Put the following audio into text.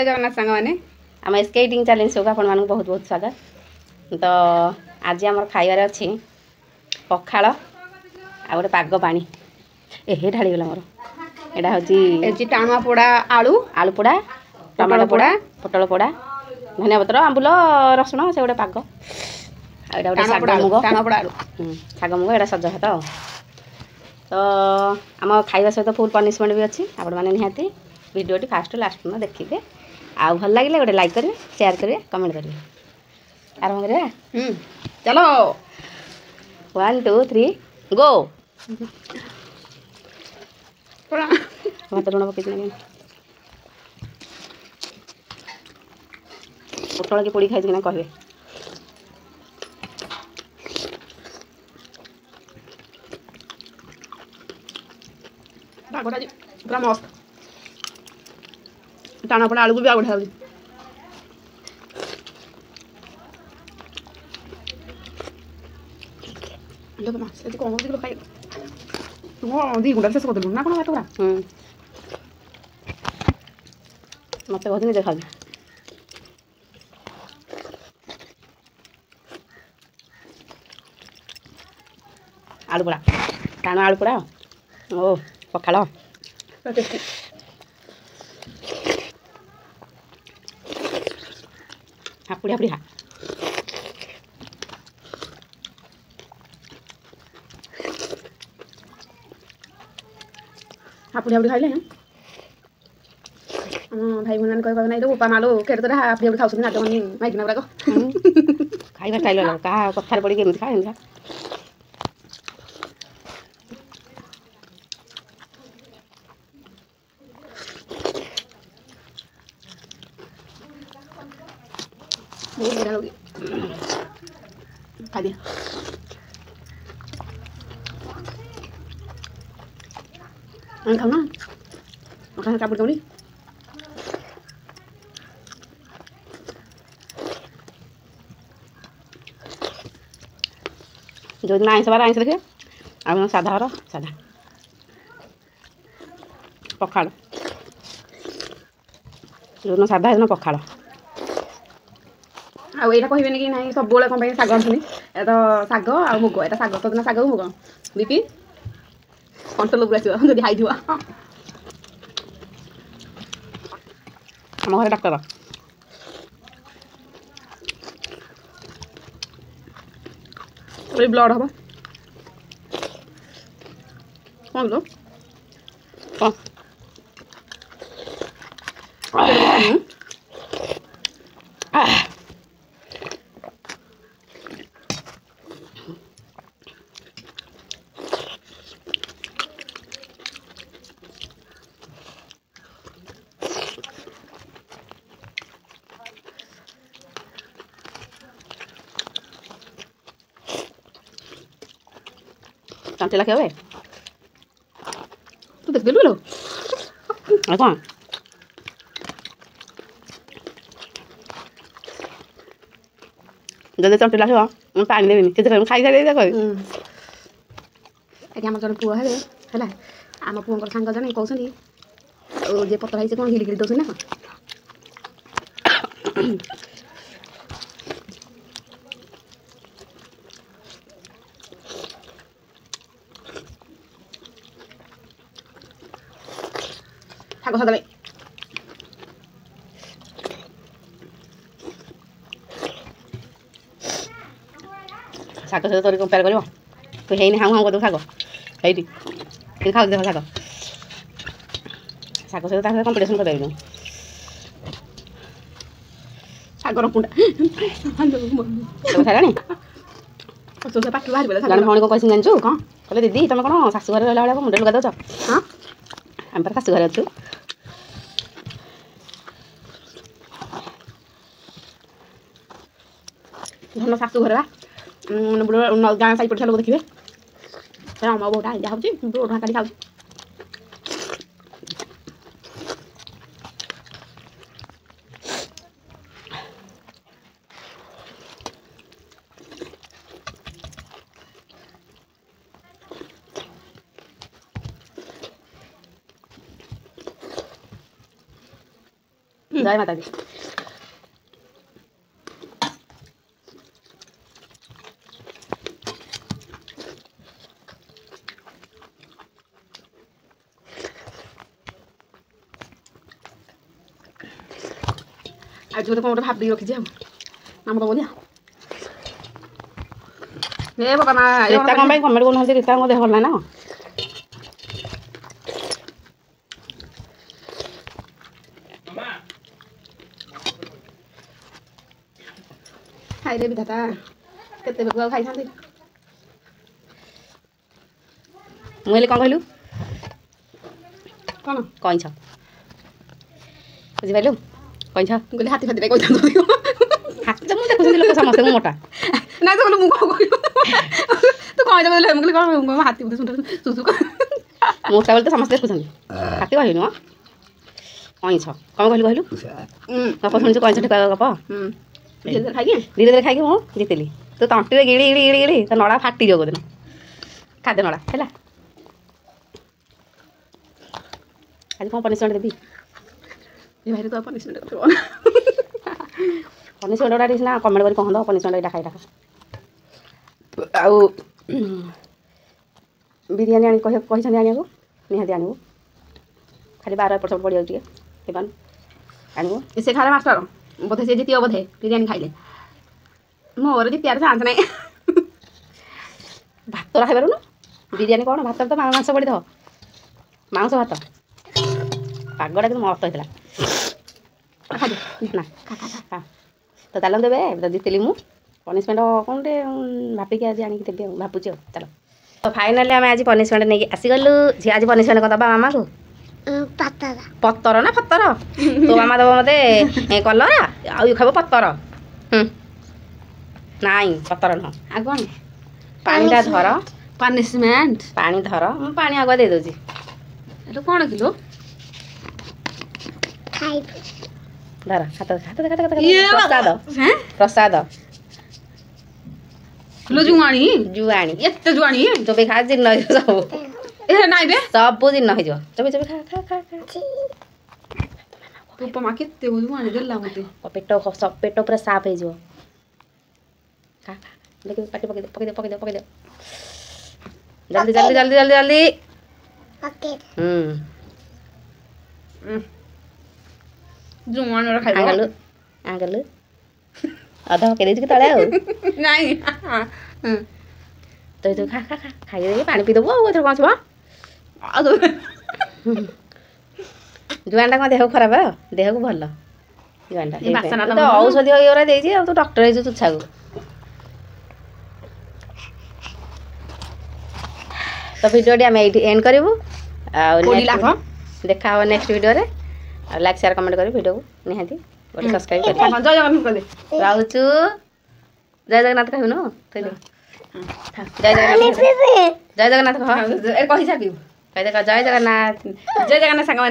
जगन्नाथ सांग मैंने आम स्केटिंग चैलेंज सब आपण मानक बहुत बहुत स्वागत। तो आज आम खाइबार अच्छी पखाड़ आ गोटे पाग पानी ए ढालीगला मोर यहाँ हूँ टाणुआ पोड़ा आलू आलू पोड़ा टमाटो पोड़ा पोटल पोड़ा धनिया पत्र आंबुल रसुण से गोटे पाग आटा गोटे शाग मुग टाणुआ आलू शाग मुग यहाँ सज भात। तो आम खाଇବା सहित फुल पनिशमेंट भी अच्छी आपण मैंने निहाती वीडियोटी फास्ट लास्ट में देखिए आ भल लगे गोटे लाइक करेंगे शेयर करेंगे कमेंट करेंगे आरंभ करें। चलो 1 2 3 गो भात लुण पकई पोटल के पोड़ी खाई कहे पूरा मस्त टाणा पड़ा आलू भी बढ़िया होगी। कौन खाई दी गुंडा शेष कर ना कौन भात पूरा मत कहते निजे खाली आलू पोड़ा टाणा आलू पोड़ा ओ पखाड़ हापुड़ी हापुड़ी हा हापुड़ी हापुड़ी खाइले भाई भून कह ना उपा मालो खेर तो हापुड़ी हापुड़ी खाऊँ नाच मनी माइकिना गुड़ाक खाइबा स्टाइल अलग क्या कथार पड़ी केमी खा एमती बहुत बढ़िया होगी खा दिया खाऊ ना मखान कापुड़ दौड़ी जो दिन आइंस बार आइंस देखिए आ साधा बार साधा पखाड़ जो दिन साधा है पखाड़ आ यहाँ कहबे कि ना सब कौन शाग आनी तो शाग आ मुग यहाँ शाग तो दिन शाग मुग बीपी कंट्रोल आसो जब हाई आम घर डाक्टर ब्लड हम कौन लो चांटे लगे हुए तू देख दिलु लो अरे कौन जल्दी चांटे लगे मैं पानी देवी के खाई सारे कह आम जन पुआ है आम पुअर सांग जन कहते जे पतर है कौन घिरी घिरी दौर ना शाग सादा शाग सहित तोरी कंपेयर कर तू है हाँ हाँ कर शाग है खाऊ देख शाग शाग सहित कंपिटिशन कर शागर पुंडा खानी पाठ बाहर जन भौणी को कैसे जानचु कौन कहले दीदी तुम कौन शाशु घर रहा भाई मुंडे लुगा दौच हाँ आम पर शाशु घर अच्छु धन शाशु घर गाँ साई पड़सा लोग देखिए आम बोटा एंजा हो बोटा काटी खाऊ जय माता दी। आज तो कौन भाभी रखी हम नाम तो बोलिया ए बाबा ना रीता कम भाई कमेंट कोन हंसी रीता को देह भल ना खाई रे विधाता केते बेगुआ खाई थांती मुहेले कौन कहलु कौन कहीं छ बुझी पाइलु कहीं छ गले हाथी फाती कोइ थांतो हाथी तो मु देखुछन लोक समस्त मु मोटा ना तो मु को तो कहीं जा बोले मुगले कौन हाथी बुझे सुन सुसु मोटा बोले तो समस्त देखुछन हाथी कहलु न कहीं छ कौन कहलु गप सुनिछु कहीं छ ठेका गप धीरे धीरे खाई मु जीतली तो तंटी गिड़ी गिड़ी गिड़ी गिड़ी तो नड़ा फाटी जो दिन खाद्य नड़ा है आज कौन पनिशमेंट देवी ये भाई तो पनिशमेंट पनिशमेंट गुड़ा ना कमेंट कर कहद पनिशमेंट यहाँ खाई आउ बिरियानी आनी कही आने निहाती आनबू खाली 12 एपट पड़ जाए आनबू से खाले मास्टर बोधे से जीत बोधे बिरियानी खाइले मोर जीतार चान्स ना भात खाई पार बिरियानी कौन भात तो मांस पड़ी दो मांस भात पागटा कि मस्त होता ना तो चलो देवे तो जीतली मु पनिशमेंट कौन टे भापिक आज आनिक देवी भावुची चलो तो फाइनाली आम आज पनिशमेंट नहीं आसीगलु झी आज पनिशमेंट कौन दबा मामा को पत्तर ना पत्तर तो मामा दब मत कलर आउ खाब पत्तर नाई पत्तर नुह आ कौन पानीटा धर पनिशमेंट पानी धर मु पानी आगुआ दे दूची कौन किलो धर हाथ हाथ प्रसाद प्रसाद लो जुआणी जुआणी एते जुआणी तो बे खा जिन सब ए नाइ बे सब दिन हो जो चबे चबे खा खा खा तो पमा केते जुआणी देला मते पेट सब पेट पूरा साफ हो जो खा खा देख पाटी पके दे जल्दी जल्दी जल्दी जल्दी जल्दी ओके जुआन रा खाइ आगलु आगलु आधा के देछि के तळे आ नाही तो खा खा खा खाइ दे पानी पी दबो ओ थर पहुंचबो जुआनटा को देह खराब देह को भल जुआनटा तो औषधि होरा देछि आ तो डॉक्टर हे तुछा को तो वीडियो हम एंड करिवु आ देखा हो नेक्स्ट वीडियो रे लाइक शेयर कमेंट करी वीडियो को निहाती गोटे सब्सक्राइब करी जय जगन्नाथ राउचु जय जगन्नाथ कहू न जय जगन्नाथ कह कहि साथी कहि देख जय जगन्नाथ सांग